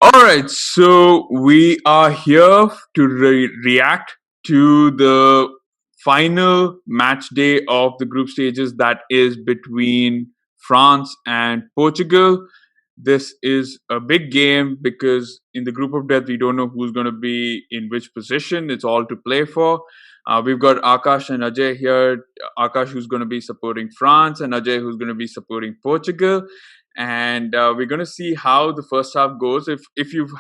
All right, so we are here to react to the final match day of the group stages that is between France and Portugal. This is a big game because in the group of death, we don't know who's going to be in which position. It's all to play for. We've got Akash and Ajay here. Akash, who's going to be supporting France, and Ajay, who's going to be supporting Portugal. And we're going to see how the first half goes. If you've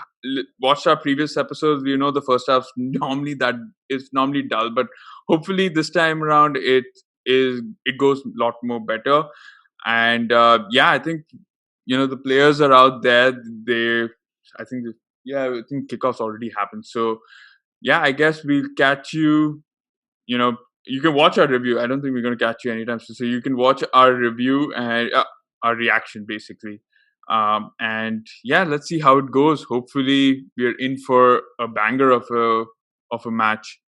watched our previous episodes, you know the first half's normally that is normally dull, but hopefully this time around it goes a lot more better. And yeah, I think the players are out there. They, I think, yeah, I think kickoffs already happened. So yeah, I guess we'll catch you. You know, you can watch our review. I don't think we're going to catch you anytime soon. So you can watch our review and our reaction basically. And yeah, let's see how it goes. Hopefully, we're in for a banger of a match.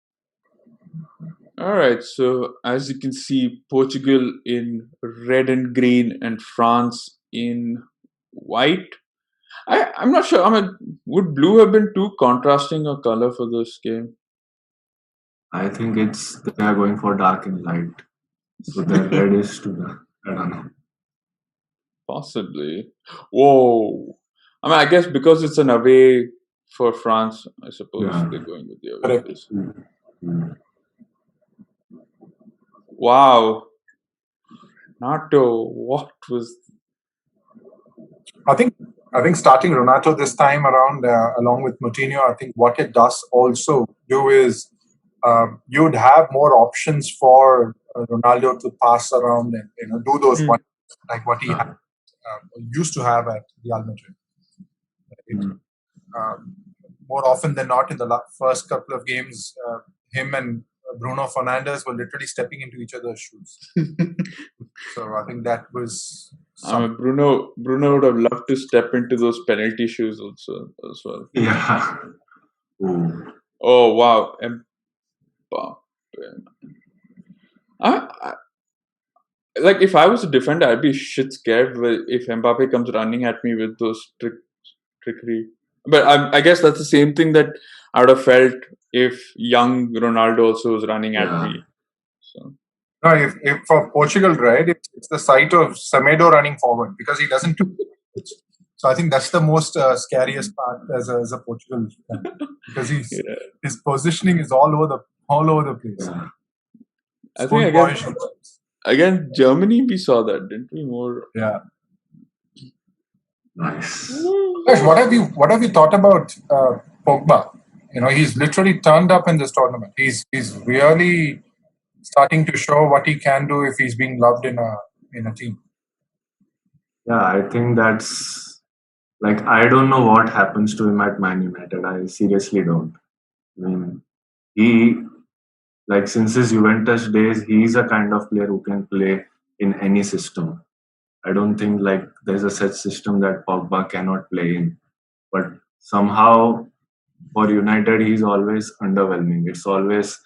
All right. So as you can see, Portugal in red and green, and France in white. I'm not sure. I mean, would blue have been too contrasting a color for this game? I think it's they are going for dark and light. So their red is to the I don't know. Possibly. Whoa. I mean, I guess because it's an away for France, I suppose Yeah. they're going with the away Correct. place. Mm. Wow. Nato, what was. I think starting Renato this time around, along with Moutinho, I think what it does also do is you'd have more options for Ronaldo to pass around and do those Hmm. one like what he Yeah. used to have at Real Madrid. Right? Mm. More often than not, in the first couple of games, him and Bruno Fernandes were literally stepping into each other's shoes. So I think that was I mean, Bruno would have loved to step into those penalty shoes also as well. Yeah. Ooh. Oh wow, Mbappe. I, like if I was a defender, I'd be shit scared if Mbappe comes running at me with those trickery. But I guess that's the same thing that I would have felt if young Ronaldo also was running at Yeah. me. So no. If for Portugal, right, it's the sight of Semedo running forward because he doesn't. So I think that's the most scariest part as a Portugal fan because yeah, his positioning is all over the place. Yeah. I think Schoolboyish. again Germany we saw that, didn't we? More. Yeah. Nice. Gosh, what have you thought about Pogba? He's literally turned up in this tournament. He's really starting to show what he can do if he's being loved in a team. Yeah, I think that's like I don't know what happens to him at Man United. I seriously don't. I mean, he like since his Juventus days, he's a kind of player who can play in any system. I don't think like there's a such system that Pogba cannot play in. But somehow for United, he's always underwhelming. It's always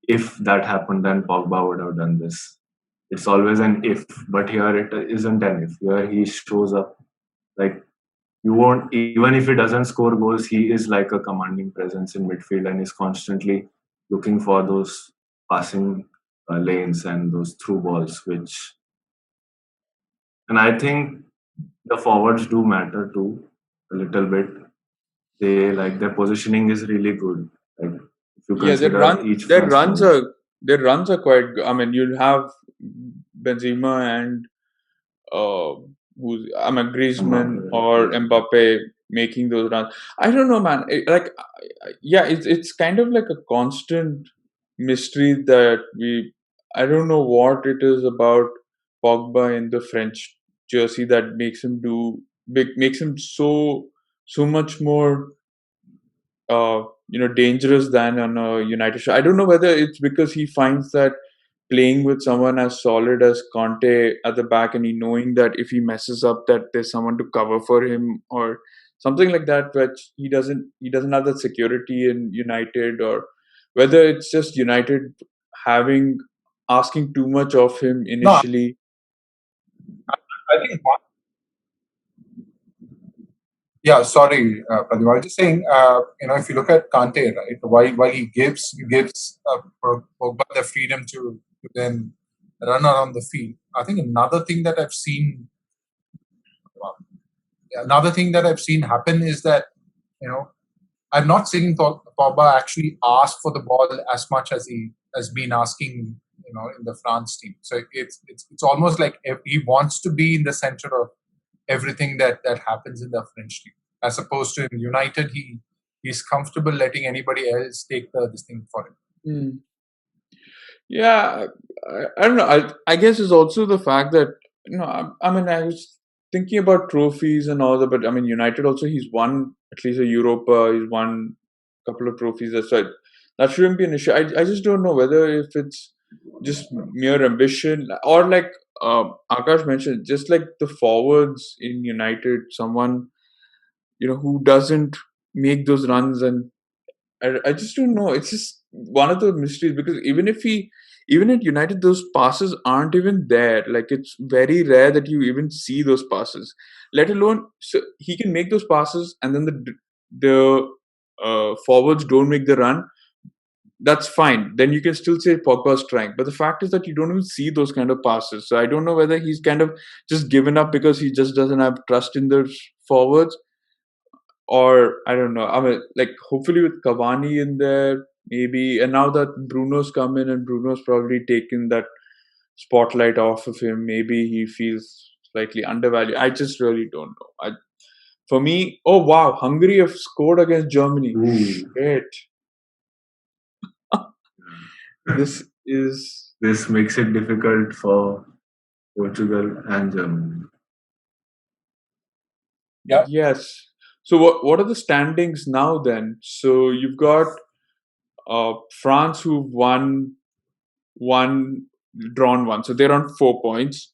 if that happened, then Pogba would have done this. It's always an if, but here it isn't an if. Here he shows up like you won't even if he doesn't score goals, he is like a commanding presence in midfield and is constantly looking for those passing lanes and those through balls, which and I think the forwards do matter too a little bit. They like their positioning is really good. Like if you Yeah, consider each their French runs forward. are their runs are quite good. I mean, you'll have Benzema and who's I mean Griezmann or Mbappe. Mbappe making those runs. I don't know, man. Yeah, it's kind of like a constant mystery that we. I don't know what it is about Pogba in the French jersey that makes him so much more dangerous than on a United show. I don't know whether it's because he finds that playing with someone as solid as Conte at the back and he knowing that if he messes up that there's someone to cover for him or something like that, which he doesn't have that security in United, or whether it's just United having asking too much of him No, initially. I think Yeah, sorry, Pradeep. I was just saying, if you look at Kante, right, while he gives Pogba the freedom to then run around the field. I think another thing that I've seen happen is that you know I've not seen Pogba actually ask for the ball as much as he has been asking, in the France team. So it's almost like he wants to be in the center of everything that happens in the French team, as opposed to in United, he's comfortable letting anybody else take this thing for him. Hmm. Yeah, I don't know. I guess it's also the fact that I mean, I was thinking about trophies and all that, but I mean, United also he's won at least a Europa. He's won a couple of trophies. That's right. That shouldn't be an issue. I just don't know whether if it's just mere ambition or like Akash mentioned, just like the forwards in United, someone who doesn't make those runs and I just don't know. It's just one of the mysteries because even at United, those passes aren't even there. Like it's very rare that you even see those passes. Let alone, so he can make those passes, and then the forwards don't make the run. That's fine. Then you can still say Pogba's trying. But the fact is that you don't even see those kind of passes. So I don't know whether he's kind of just given up because he just doesn't have trust in the forwards or I don't know. I mean, like hopefully with Cavani in there, maybe. And now that Bruno's come in and Bruno's probably taken that spotlight off of him, maybe he feels slightly undervalued. I just really don't know. For me, oh wow, Hungary have scored against Germany. Ooh. Shit, this is This makes it difficult for Portugal and Germany. Yeah. yes. So what are the standings now then? So you've got France who've won one, drawn one. So they're on 4 points.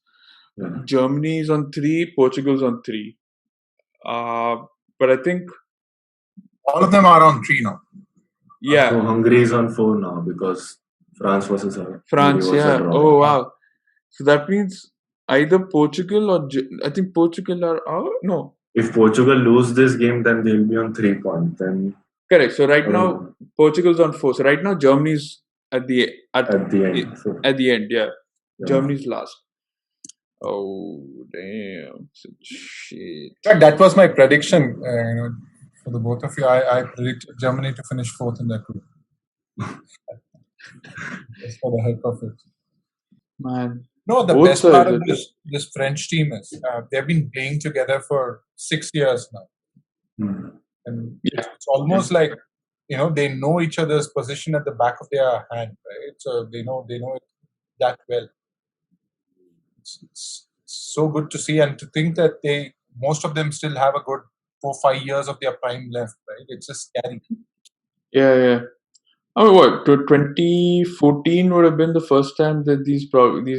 Yeah. Germany is on three, Portugal's on three. Uh, but I think, All of them are on 3 now. yeah, So Hungary is on 4 now because France versus Hungary France, was a yeah. draw. Oh, wow. So that means either Portugal or I think Portugal are out. No, If Portugal lose this game, then they'll be on 3 points. Then correct. So right I don't now know, Portugal's on four. So right now Germany's at the at the end. So, at the end. Yeah, yeah. Germany's last. Oh damn! Shit. In fact, that was my prediction. For the both of you, I predicted Germany to finish fourth in that group. Just for the heck of it. Man, No, the both best part sides of are just. this French team is they've been playing together for 6 years now, Hmm. and Yeah. it's almost like they know each other's position at the back of their hand, right? So they know it that well. It's so good to see, and to think that most of them still have a good 4-5 years of their prime left, right? It's just scary. Yeah, yeah. I mean, what? 2014 would have been the first time that these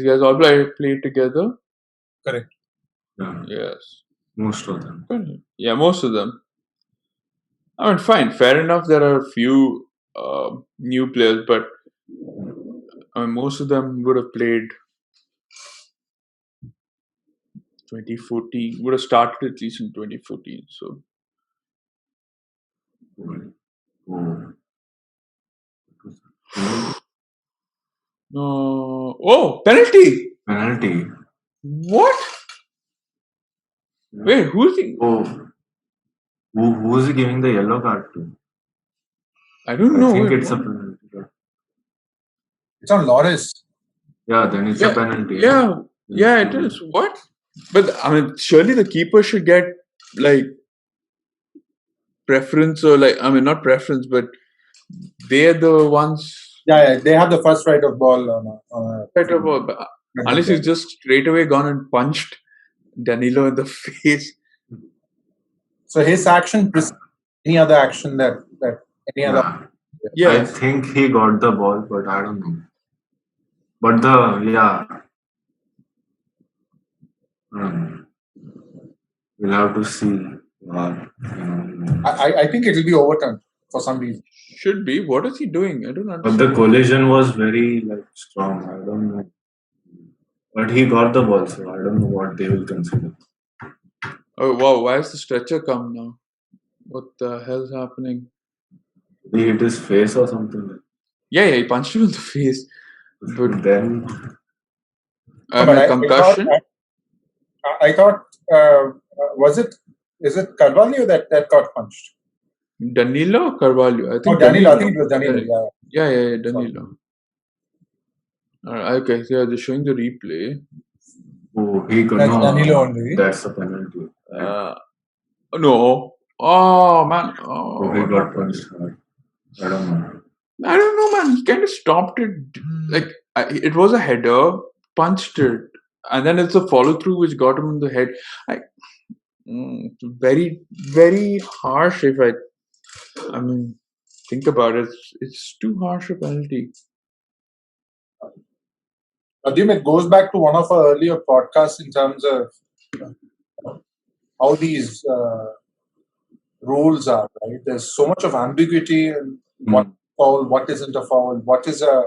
guys all played together. Correct. Yeah, Yes. most of them. Yeah, most of them. I mean, fine, fair enough. There are a few new players, but I mean, most of them would have played 2014. Would have started at least in 2014. So Oh. no. Oh, penalty. Penalty. What? Wait, who's the? Oh, who's he giving the yellow card to? I don't I know. think Wait, it's a what? penalty. It's on Loris. Yeah, then it's a Yeah, penalty. yeah, yeah. It is. What? But I mean, surely the keeper should get like preference or like I mean, not preference, but they're the ones Yeah, they have the first right of ball on right about. Unless he's just straight away gone and punched Danilo in the face. So his action precedes any other action that any other. Yeah. I Yes. think he got the ball, but I don't know. But we'll have to see. I think it will be overturned for some reason. Should be. What is he doing? I don't But understand. the collision was very strong. I don't know. But he got the ball, so I don't know what they will consider. Oh wow, why has the stretcher come now? What the hell's happening? He hit his face or something. Yeah, he punched him in the face. But Then I But mean, I thought, concussion. I thought, was it? Is it Carvalho that got punched? Danilo or Carvalho? I Oh, think Danilo. I Danilo. think it was Danilo. Yeah, Yeah. yeah, Sorry. Danilo. Okay, so yeah, they're showing the replay. he could That's Danilo no. only. That's a penalty. No. Oh man. He What got happened? punched hard. I don't know. I don't know, man. He kind of stopped it. Like it was a header, punched it, and then it's a follow through which got him in the head. I, very, very harsh. I mean, think about it. It's too harsh a penalty. Adim, it goes back to one of our earlier podcasts in terms of how these rules are. Right, there's so much of ambiguity in what foul, what isn't a foul, what is a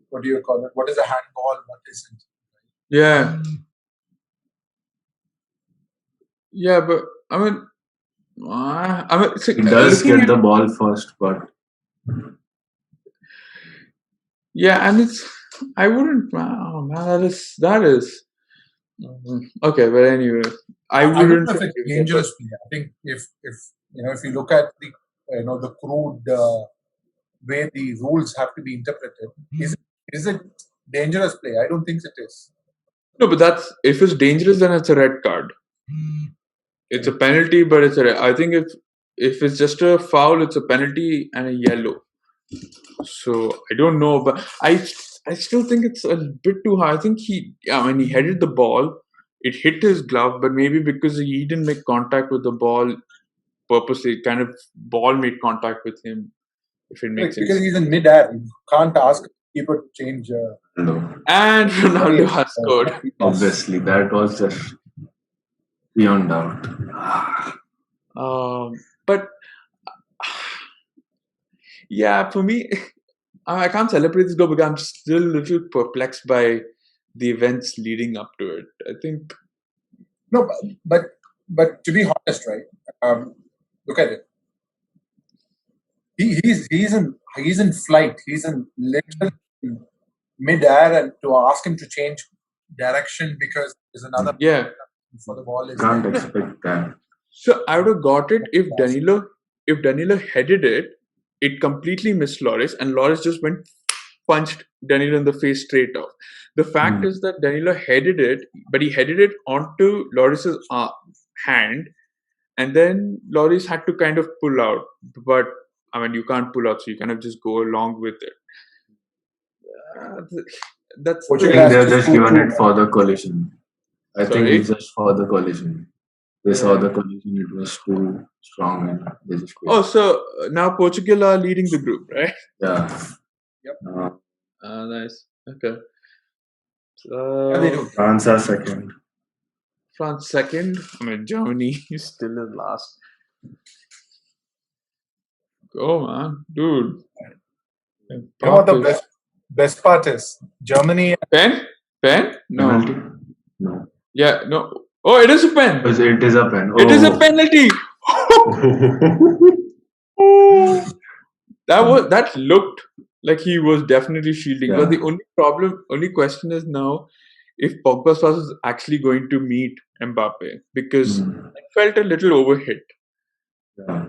what do you call it? What is a handball? What isn't? Yeah, yeah, but I mean, see, He does looking get at the ball first, but yeah, and it's I wouldn't. Oh man, that is okay. But anyway, I I don't wouldn't know if it's give it up. But dangerous play. I think if if you look at the the crude way the rules have to be interpreted, is it dangerous play? I don't think it is. no, but that's if it's dangerous, then it's a red card. It's a penalty, but I think if it's just a foul, it's a penalty and a yellow. So I don't know, but I still think it's a bit too high. I think when he headed the ball, it hit his glove, but maybe because he didn't make contact with the ball purposely, kind of ball made contact with him. If it makes Because sense. he's in mid-air, you can't ask keeper to change. no. And Ronaldo has scored. Obviously, that was just beyond doubt. But yeah, for me, I can't celebrate this goal because I'm still a little perplexed by the events leading up to it. I think No, but to be honest, right? Look at it. He's in flight. He's in literal mid-air, and to ask him to change direction because there's another yeah. for the ball is Can't there. expect that. So I would have got it if Danilo headed it, it completely missed Loris, and Loris just went punched Danilo in the face straight off. The fact is that Danilo headed it, but he headed it onto Loris's hand, and then Loris had to kind of pull out. But I mean, you can't pull out, so you kind of just go along with it. That's I Portugal think has they're to just score given two. it for the collision. I think sorry. it's just for the collision. They saw the collision, it was too strong, and they just quit. Oh, so now Portugal are leading the group, right? Yeah. Yep. Nice. Okay. Yeah, they do. France are second. France second. I mean, Germany is still in last. Go, man, dude. You know what the Mbappe. best part is? Germany. Pen? Pen? No. Penalty? No. Yeah, no. Oh, it is a pen. It is a pen. It is a penalty. That looked like he was definitely shielding. But Yeah. the only question is now if Pogba's pass is actually going to meet Mbappe because it felt a little overhit. Yeah.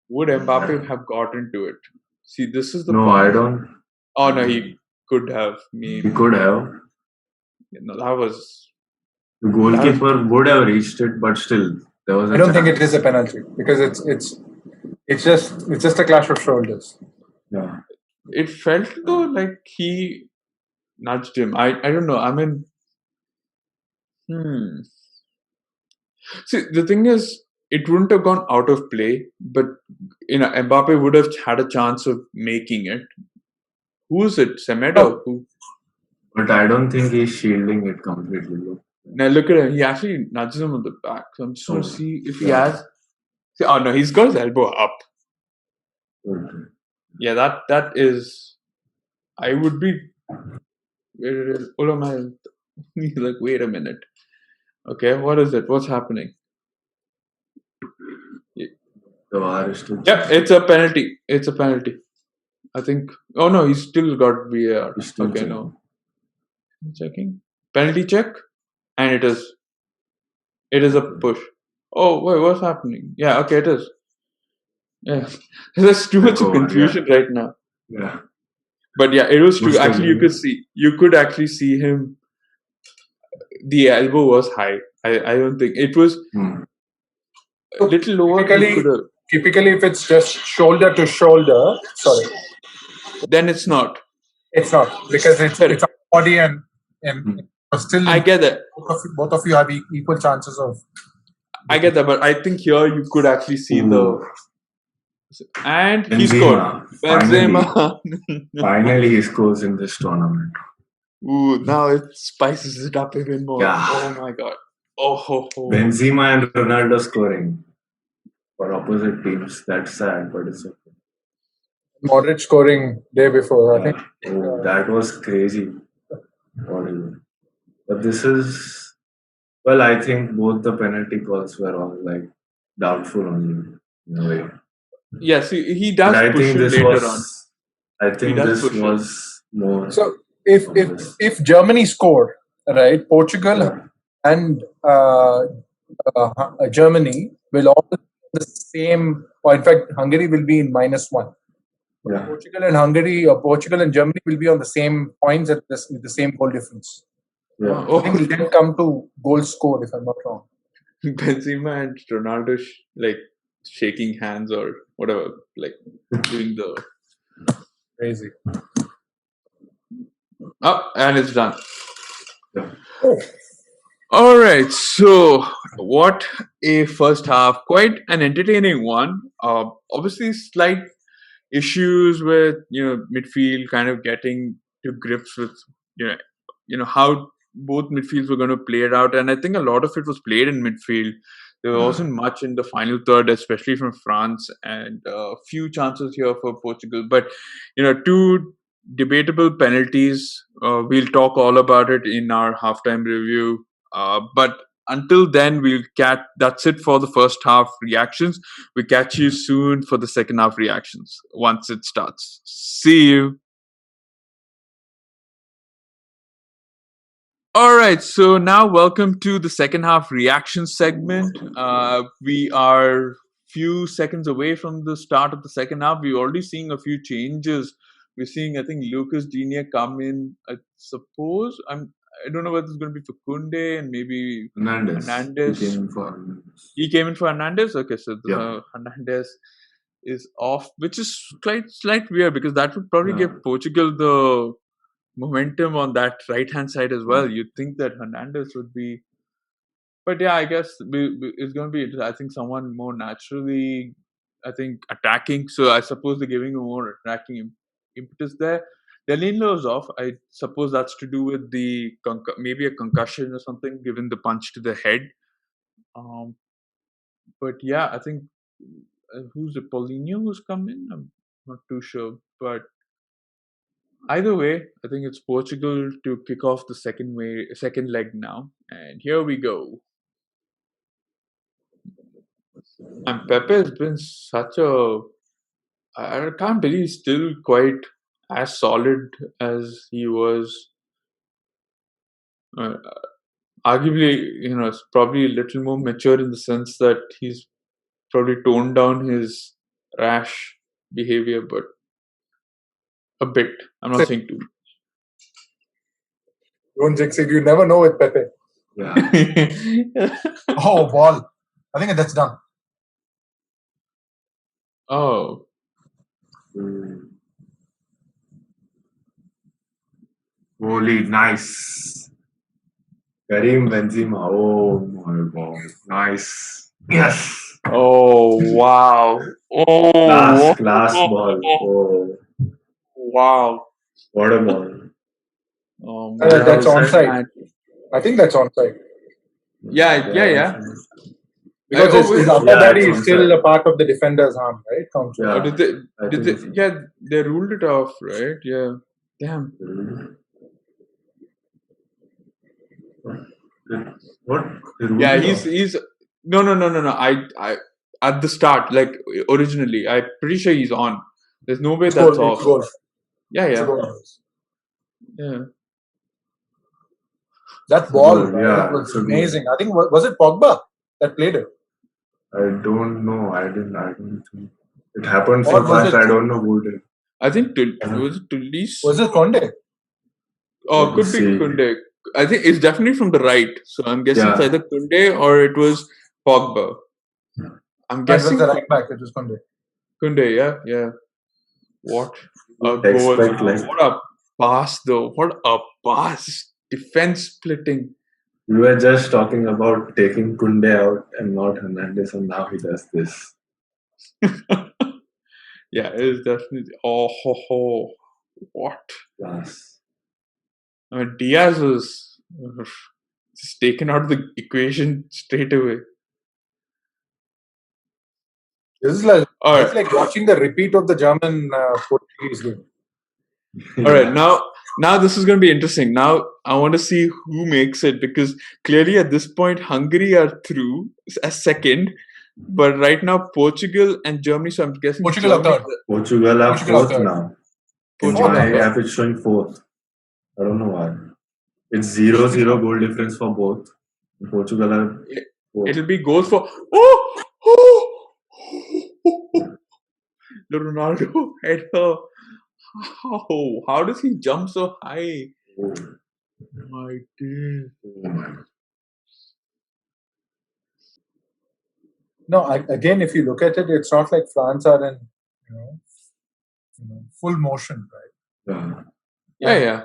Would Mbappe have gotten to it? See, this is the No, point. I don't. Oh no, he could have. Maybe He could have. no, that was. The goalkeeper would have reached it, but still, there was a I don't think chance. it is a penalty because it's just a clash of shoulders. Yeah. It felt though like he nudged him. I don't know. I mean, See, the thing is, it wouldn't have gone out of play, but Mbappe would have had a chance of making it. Who is it? Semedo? Who? But I don't think he's shielding it completely. Look. Now look at him. He actually nudges him on the back. So I'm just going to Oh, see if he yeah. has. See, oh no, he's got his elbow up. Okay. Yeah, that is. I would be. He's like, wait a minute. Okay, what is it? What's happening? The VAR is still Yeah, checking. it's a penalty. It's a penalty. I think. Oh no, he's still got VAR. He's still Okay, checking. no. Checking. Penalty check. And it is. It is a push. Oh, wait, what's happening? Yeah, okay, it is. Yeah. There's too much of Echo, confusion right now. Yeah. But yeah, it was true. Pushed Actually, him. you could actually see him. The elbow was high. I don't think it was a So little lower. He typically, could have. typically, if it's just shoulder to shoulder, sorry, Then it's not. it's not because it's Correct. on body and still I get that. both of you have equal chances of. I get that, but I think here you could actually see Ooh. and he scored. Benzema. Benzema. Finally, he scores in this tournament. Ooh, now it spices it up even more. Yeah. Oh my god. Oh ho ho. Benzema and Ronaldo scoring for opposite teams. That's sad, but it's okay. Modric scoring day before. I think Oh, that was crazy. But this is, well, I think both the penalty calls were all like doubtful only in a way. Yes, he But does I push think it this later was, on. I think does this push it. was more. so. If Germany scored, right, Portugal and Germany will all be the same, or in fact, Hungary will be in -1. Yeah. Portugal and Hungary, or Portugal and Germany will be on the same points at with the same goal difference. Yeah. I think we'll then come to goal scored, if I'm not wrong. Benzema and Ronaldo like shaking hands or whatever, like doing the. Crazy. Oh, and it's done. Yeah. All right, so what a first half, quite an entertaining one. Obviously, slight issues with midfield kind of getting to grips with how both midfields were going to play it out, and I think a lot of it was played in midfield. There wasn't much in the final third, especially from France, and a few chances here for Portugal. But two debatable penalties. We'll talk all about it in our halftime review. But until then, that's it for the first half reactions. We catch you soon for the second half reactions once it starts. See you. All right, so now welcome to the second half reaction segment. We are few seconds away from the start of the second half. We're already seeing a few changes. We're seeing, I think, Lucas Digne come in. I suppose I don't know whether it's going to be for Kunde and maybe Hernandez. He came in for Hernandez. Okay, so Hernandez is off, which is slight weird because that would probably give Portugal the momentum on that right hand side as well. You'd think that Hernandez would be, but yeah, I guess it's going to be. I think someone more naturally, I think attacking. So I suppose they're giving a more attacking impetus there. Danilo is off. I suppose that's to do with the maybe a concussion or something, given the punch to the head. But yeah, I think who's it? Paulinho who's come in? I'm not too sure, but either way, I think it's Portugal to kick off the second leg now, and here we go. And Pepe has been such a. I can't believe he's still quite as solid as he was. Uh, Arguably, it's probably a little more mature in the sense that he's probably toned down his rash behavior, but a bit. I'm not saying too. Don't jinx it. You never know with Pepe. Yeah. Oh, ball. I think that's done. Oh. Holy, nice. Karim Benzema. Oh my god. Nice. Yes. Oh, wow. Oh, Class ball. Oh. Wow. What a ball. Oh, That's onside. I think that's onside. Yeah. Because his upper body is still a part of the defender's arm, right? Yeah. They ruled it off, right? Yeah. Damn. What? Yeah, he's no. at the start, like originally. I'm pretty sure he's on. There's no way It's that's goal. It's off. goal. Yeah, It's a yeah, goal. yeah. That ball, Goal, right, yeah, was it's a goal. amazing. I think was it Pogba that played it, I don't know. I don't think it happened or so was fast. it I don't know who did. I think Uh, was it Tulis? was it Conde? Oh, Let me could be see. Kunde. I think it's definitely from the right. So I'm guessing it's Yeah. either Kunde or it was Pogba. I'm No, it was guessing the right back. It was Conde. Kunde. Yeah, yeah. What a You'd goal! expect like What a pass, though. What a pass! Defense splitting. we were just talking about taking Kunde out and not Hernandez, and now he does this. Yeah, it is definitely. Oh, ho, ho. What? Class. I mean, Diaz was just taken out of the equation straight away. This is like All it's right, like watching the repeat of the German Portuguese game. all right. Now this is going to be interesting. Now I want to see who makes it because clearly at this point Hungary are through as second, but right now Portugal and Germany. So I'm guessing Portugal are Germany. third. Portugal are Portugal are fourth third. now. In Portugal my are third. app, it's showing fourth. I don't know why. It's 0-0 goal difference for both. Portugal are fourth. It'll be goals for oh the Ronaldo header. How does he jump so high? Oh, My dear. oh my. No, again, if you look at it, it's not like France are in full motion, right? Yeah. Yeah.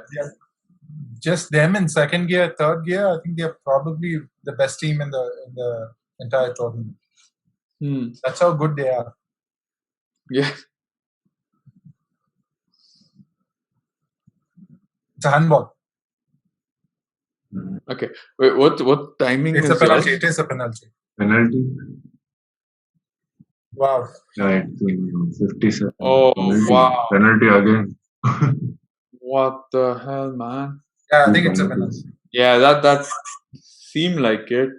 Just them in second gear, third gear. I think they're probably the best team in the entire tournament. That's how good they are. Yeah. It's a handball. Okay. Wait, what timing It's a is penalty. yours? It is a penalty. Penalty? Wow. Yeah, it's 57. Oh, Penalty. wow. Penalty again. What the hell, man? Yeah, I Two think it's a penalties. penalty. Yeah, that seemed like it.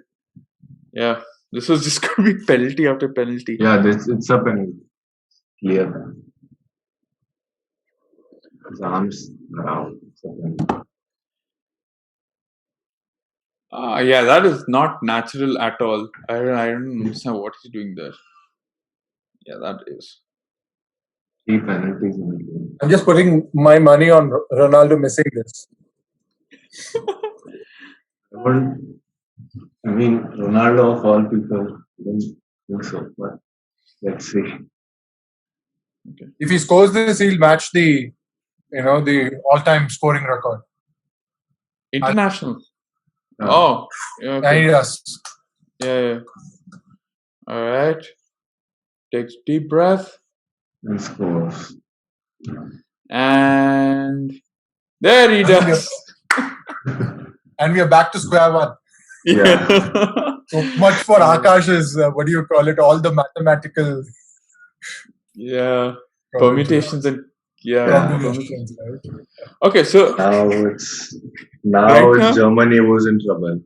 Yeah. This was just gonna be penalty after penalty. Yeah, it's a penalty. Clear. His arms around. It's a penalty. Yeah, that is not natural at all. I don't understand what he's doing there. Yeah, that is. 3 penalties in the game. I'm just putting my money on Ronaldo missing this. I mean, Ronaldo of all people, I don't think so, but let's see. If he scores this, he'll match the all-time scoring record. International. Yeah. Oh, yeah, And okay. he does. Yeah. All right. Takes deep breath. And scores. And there he does. And we are back to square one. Yeah. So much for Akash's, what do you call it, all the mathematical Yeah. Permutations and combinations, right? Okay, so now Right now? Germany was in trouble.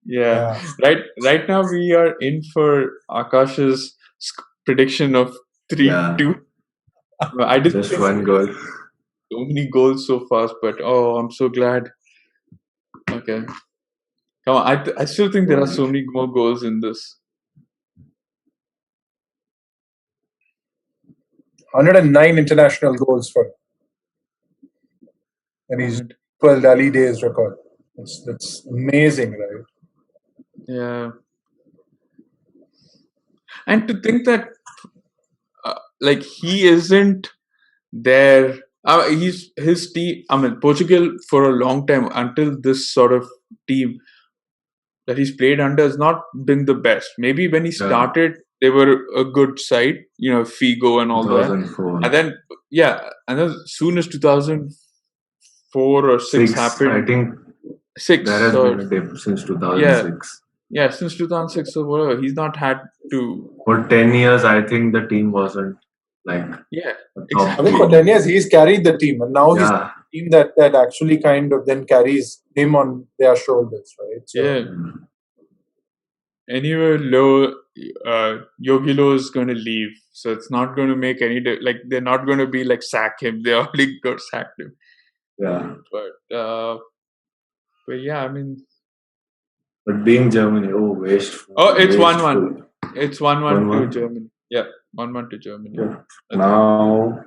yeah. Right now we are in for Akash's prediction of 3-2. I did Just one goal. so many goals so fast, but I'm so glad. Okay. Come on, I still think there are so many more goals in this. 109 international goals for him. And he's equaled Ali Day's record. That's amazing, right? Yeah. And to think that like he isn't there. He's his team. I mean, Portugal for a long time until this sort of team that he's played under has not been the best. Maybe when he started, they were a good side. Figo and all that. 2004. And then and then as soon as 2004 or 6 happened, I think 6. there has been a dip since 2006. Yeah, since 2006 or whatever, he's not had to. For 10 years, I think the team wasn't like Yeah, a top I exactly. mean, for team. 10 years, he's carried the team. And now he's Yeah. a team that actually kind of then carries him on their shoulders, right? So, Yeah. Anywhere low, Yogilo is going to leave, so it's not going to make any like they're not going to be like sack him. They already got sacked him. Yeah. But yeah, I mean, But being Germany, wasteful. oh, it's 1-1. Wasteful. It's 1-1 to 1-1? Germany. Yeah, 1-1 to Germany. Yeah. Now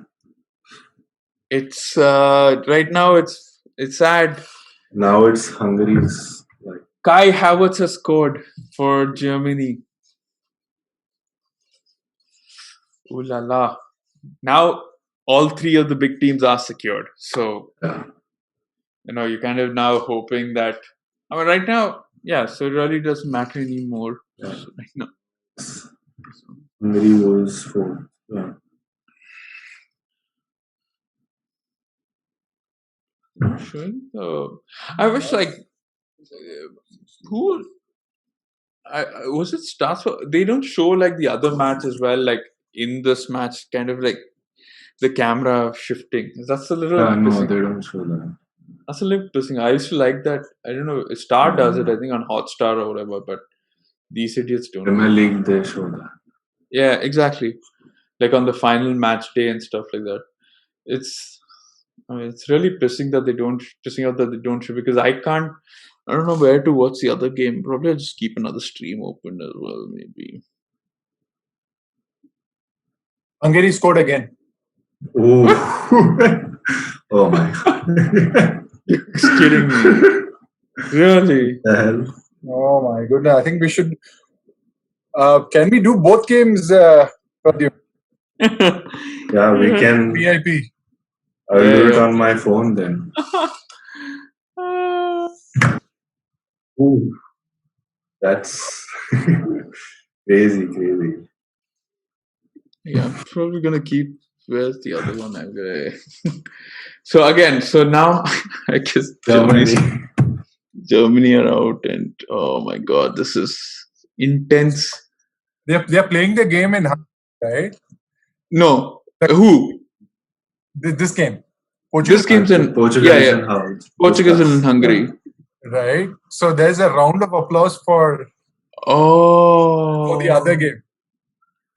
It's right now. It's sad. now it's Hungary's like Kai Havertz has scored for Germany. Ooh la la! Now all three of the big teams are secured. So yeah. you're kind of now hoping that. I mean, right now, yeah. So it really doesn't matter anymore. Yeah. So right now. Hungary was for yeah. Showing I wish like who was it starts. They don't show like the other match as well. Like in this match, kind of like the camera shifting. That's a little Yeah, no, pissing. they don't show that. That's a little pissing. I used to like that. I don't know. Star does it. I think on Hotstar or whatever. But these idiots don't. Premier League, they show that. Yeah, exactly. Like on the final match day and stuff like that. It's really pissing that they don't show because I don't know where to watch the other game. Probably I'll just keep another stream open as well, maybe. Hungary scored again. Oh, oh my God. You're kidding me. Really? The hell? Oh my goodness! I think we should. Can we do both games, Pradyum? Yeah, we can. VIP. I'll do it on my phone then. Ooh, that's crazy. Yeah, I'm probably gonna keep. Where's the other one? I'm gonna. So now I guess Germany are out, and oh my god, this is intense. They're playing the game in Hungary, right? No, who? This game. This game's in Portugal is in house. Portugal is in Hungary. Right. So there's a round of applause for the other game.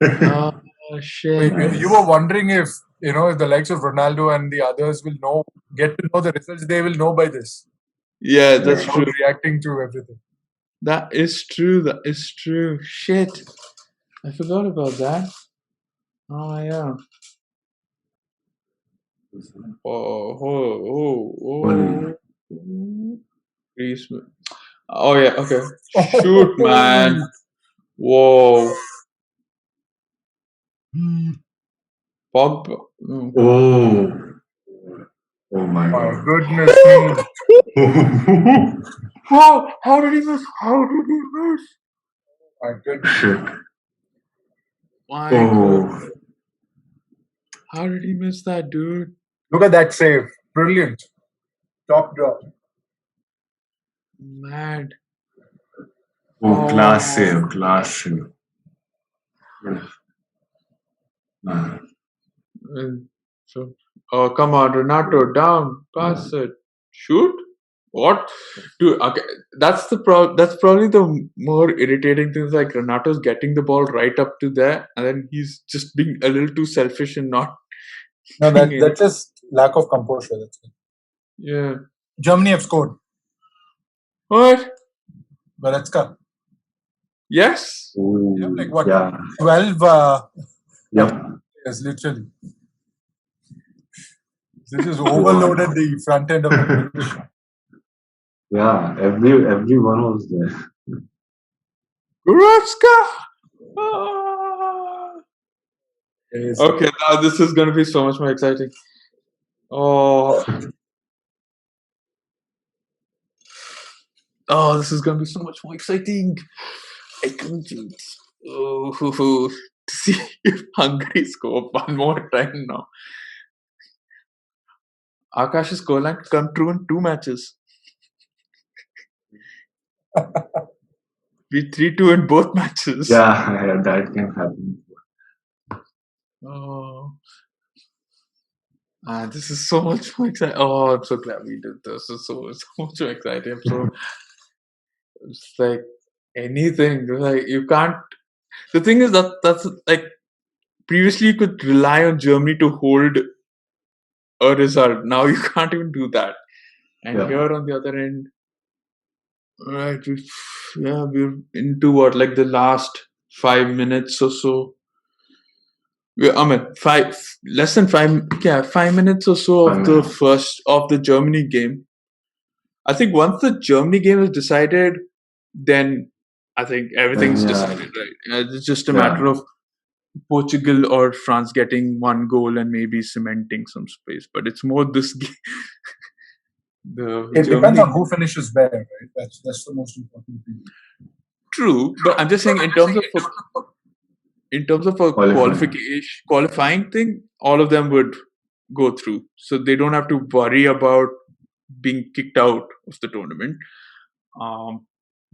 Oh shit! You were wondering if if the likes of Ronaldo and the others will get to know the results. They will know by this. Yeah, that's true. Reacting to everything. That is true. That is true. Shit, I forgot about that. Oh yeah. Oh yeah. Okay. Shoot, man. Whoa. Pogba. Oh my God. Goodness me. How did he miss? My goodness. Shit. My God. How did he miss that, dude? Look at that save. Brilliant. Top drop. Mad. Class save. So, come on, Renato, down, pass it, shoot. What? Dude, okay, that's probably the more irritating thing. Is like Renato's getting the ball right up to there, and then he's just being a little too selfish and not. No, that's just lack of composure. That's it. Yeah. Germany have scored. What? Goretzka. Yes. Ooh, You have like what? Yeah. 12. Yep. Yes, literally. This is overloaded the front end of the pitch. Yeah, everyone was there. Goretzka. Okay, now this is going to be so much more exciting. Oh, this is going to be so much more exciting. I can't wait. To see if Hungary score one more time now. Akash's goal line could come true in 2 matches. Be 3-2 in both matches. Yeah, that can happen. This is so much more exciting. I'm so glad we did this. It's so much more exciting. It's like anything. Like you can't. The thing is that's like previously you could rely on Germany to hold a result. Now you can't even do that. And Yeah. here on the other end, right? We're into what, like the last 5 minutes or so. I mean, less than 5 minutes or so of the first of the Germany game. I think once the Germany game is decided, then I think everything's decided, right? It's just a matter of Portugal or France getting one goal and maybe cementing some space. But it's more this game. It depends on who finishes where, right? That's the most important thing. True, but I'm just saying in terms of a qualifying thing, all of them would go through, so they don't have to worry about being kicked out of the tournament.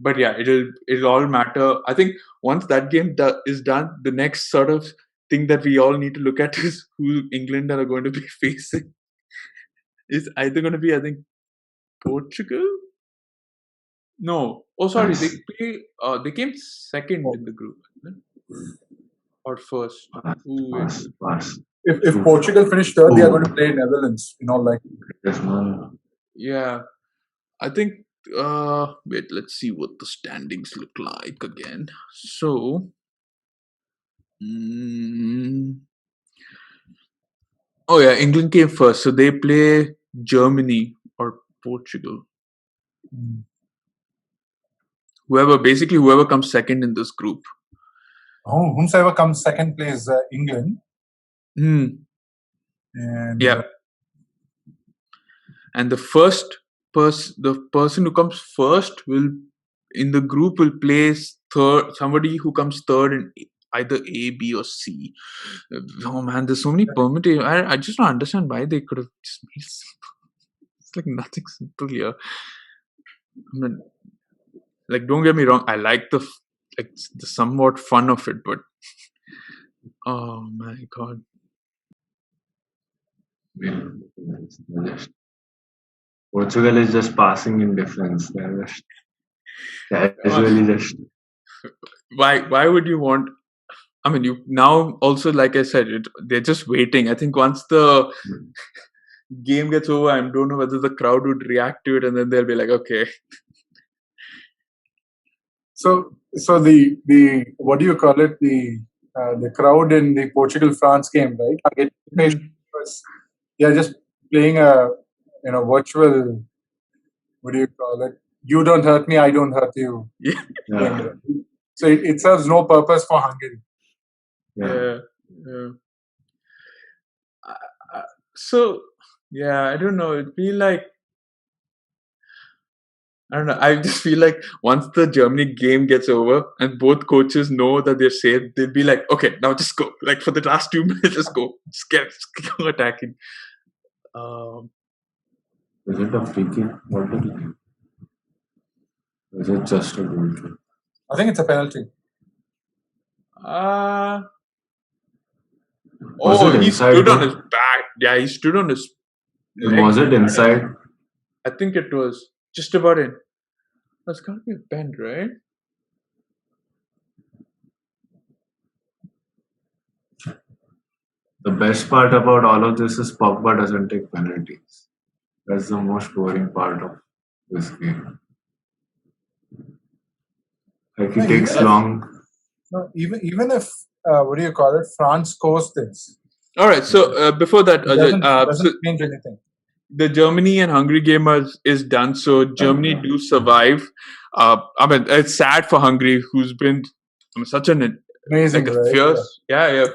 But yeah, it'll all matter. I think once that game is done, the next sort of thing that we all need to look at is who England are going to be facing. Is either going to be, I think, Portugal. No, oh sorry, they play. They came second in the group, isn't it? Or first. If Portugal finish third, they are going to play Netherlands in all likelihood. Yeah, I think. Wait, let's see what the standings look like again. So, oh yeah, England came first, so they play Germany or Portugal. Whoever comes second in this group. Whomsoever comes second plays England. And yeah, and the person who comes first will in the group will place third. Somebody who comes third in either A, B, or C. Oh man, there's so many permutations. I just don't understand why they could have just made it simple. It's like nothing simple here. I mean, like, don't get me wrong, I like the somewhat fun of it, but oh my god. Portugal is just passing in difference. They're just casually just. Why would you want? I mean, you now also, like I said, they're just waiting. I think once the game gets over, I don't know whether the crowd would react to it, and then they'll be like, okay. So the what do you call it? The crowd in the Portugal France game, right? Are getting impatient because they are just playing a virtual. What do you call it? You don't hurt me, I don't hurt you. Yeah. So it serves no purpose for Hungary. Yeah. So yeah, I don't know. It'd be like, I don't know. I just feel like once the Germany game gets over and both coaches know that they're safe, they'll be like, okay, now just go. Like for the last 2 minutes, just go. Just go attacking. Is it a free kick? What did it do? Is it just a goal kick? I think it's a penalty. He stood on his back. Yeah, he stood on his leg. Was it inside? I think it was just about in. That's got to be a bend, right? The best part about all of this is Pogba doesn't take penalties. That's the most boring part of this game. Like, it takes long. No, even if what do you call it? France scores this. All right. So before that, doesn't change anything. The Germany and Hungary game is done. So Germany do survive. I mean, it's sad for Hungary, who's been such an amazing, like a fierce,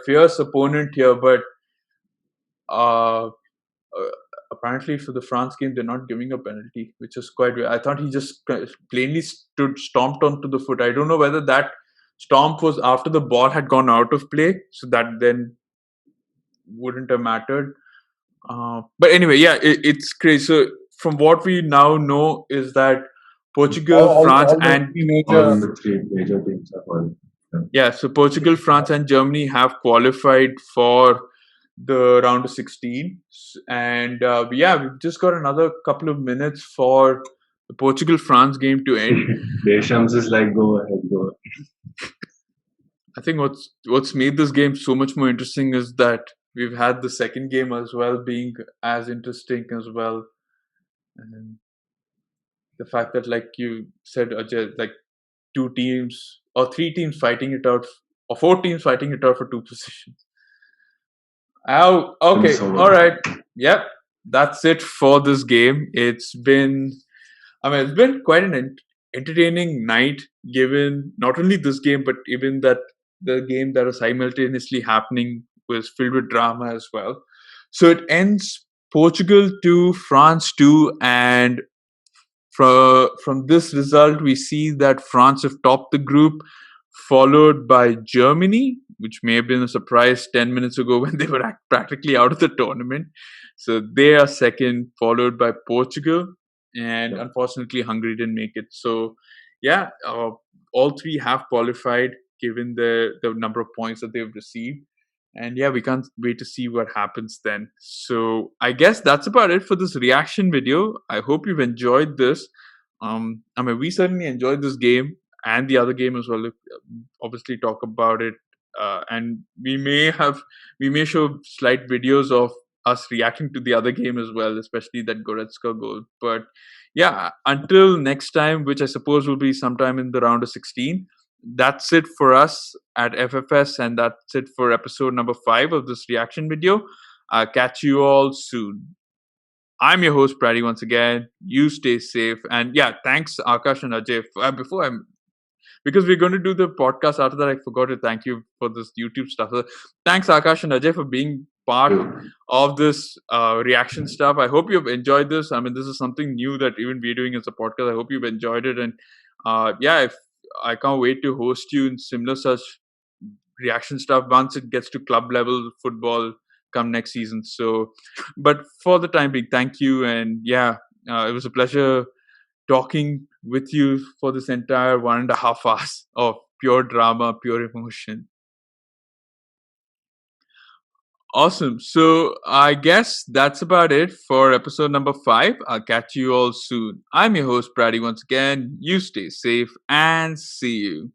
fierce opponent here. But apparently, for the France game, they're not giving a penalty, which is quite weird. I thought he just plainly stomped onto the foot. I don't know whether that stomp was after the ball had gone out of play, so that then wouldn't have mattered. But anyway, yeah, it's crazy. So from what we now know is that Portugal, France, and all the three major teams are qualified. Yeah, so Portugal, France, and Germany have qualified for the round of 16, and we've just got another couple of minutes for the Portugal-France game to end. Deschamps is like, go ahead. I think what's made this game so much more interesting is that we've had the second game as well being as interesting as well, and the fact that, like you said, Ajay, like two teams or three teams fighting it out, or four teams fighting it out for two positions. Oh, think okay, so. all right, yep, that's it for this game. It's been quite an entertaining night, given not only this game, but even that the game that is simultaneously happening was filled with drama as well. So it ends Portugal 2, France 2, and from this result, we see that France have topped the group, followed by Germany, which may have been a surprise 10 minutes ago when they were practically out of the tournament. So they are second, followed by Portugal, and Yeah. unfortunately, Hungary didn't make it. So, yeah, all three have qualified given the number of points that they've received. And yeah, we can't wait to see what happens then. So I guess that's about it for this reaction video. I hope you've enjoyed this. We certainly enjoyed this game and the other game as well. Obviously, talk about it, and we may show slight videos of us reacting to the other game as well, especially that Goretzka goal. But yeah, until next time, which I suppose will be sometime in the round of 16. That's it for us at FFS, and that's it for episode number 5 of this reaction video. I'll catch you all soon. I'm your host, Praddy, once again. You stay safe. And yeah, thanks, Akash and Ajay. Before I'm because we're going to do the podcast after that, I forgot to thank you for this YouTube stuff. So thanks, Akash and Ajay, for being part of this reaction stuff. I hope you've enjoyed this. I mean, this is something new that even we're doing as a podcast. I hope you've enjoyed it. And yeah, if I can't wait to host you in similar such reaction stuff once it gets to club level football come next season. So, but for the time being, thank you. And yeah, it was a pleasure talking with you for this entire 1.5 hours of pure drama, pure emotion. Awesome. So I guess that's about it for episode number 5. I'll catch you all soon. I'm your host, Praddy, once again. You stay safe and see you.